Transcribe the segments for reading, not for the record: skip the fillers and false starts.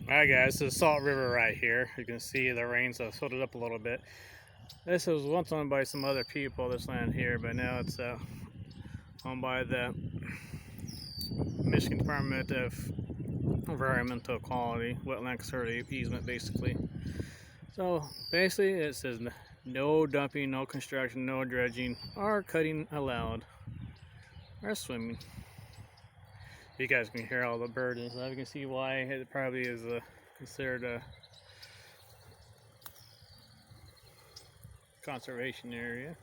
Alright guys, this is Salt River right here. You can see the rains have filled it up a little bit. This was once owned by some other people, this land here, but now it's owned by the Michigan Department of Environmental Quality, Wetland Conservative Easement basically. So basically it says no dumping, no construction, no dredging, or cutting allowed, or swimming. You guys can hear all the birds and stuff. You can see why it probably is considered a conservation area.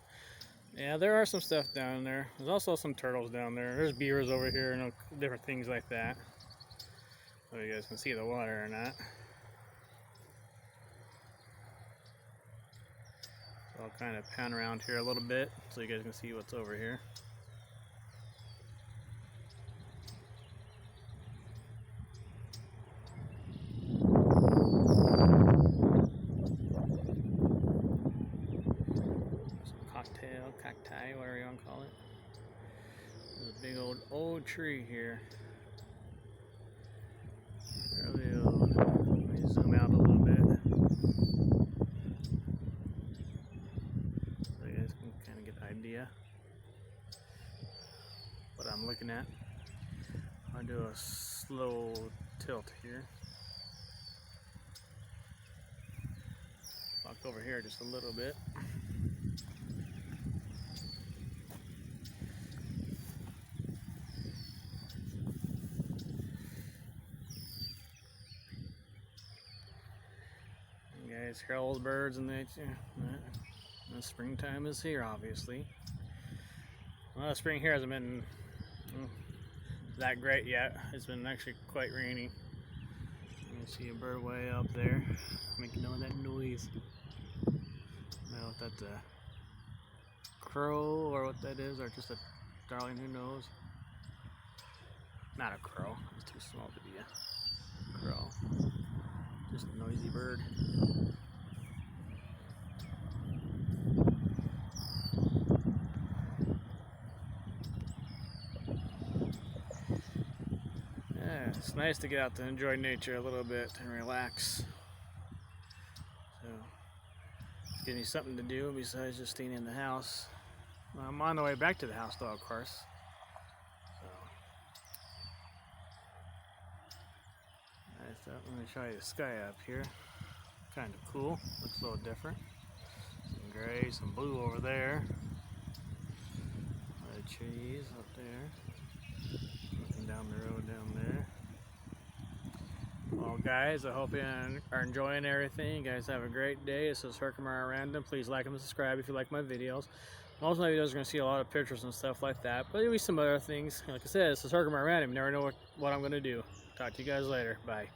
Yeah, there are some stuff down there. There's also some turtles down there. There's beavers over here and different things like that. So you guys can see the water or not. So I'll kind of pan around here a little bit so you guys can see what's over here. Cacti, whatever you want to call it. There's a big old tree here. Really old. Let me zoom out a little bit so you guys can kind of get an idea what I'm looking at. I'll do a slow tilt here. Walk over here just a little bit. Guys, hear all those birds and the springtime is here, obviously. Well, the spring here hasn't been that great yet. It's been actually quite rainy. You can see a bird way up there making all that noise. I don't know if that's a crow or what that is, or just a darling, who knows. Not a crow, it's too small to be a crow. Just a noisy bird. Yeah, it's nice to get out to enjoy nature a little bit and relax. So, it's giving me something to do besides just staying in the house. Well, I'm on the way back to the house though, of course. So, let me show you the sky up here. Kind of cool. Looks a little different. Some gray, some blue over there. The trees up there. Looking down the road down there. Well, guys, I hope you are enjoying everything. You guys have a great day. This is Herkimer Random. Please like and subscribe if you like my videos. Most of my videos are going to see a lot of pictures and stuff like that, but there'll be some other things. Like I said, this is Herkimer Random. You never know what I'm going to do. Talk to you guys later. Bye.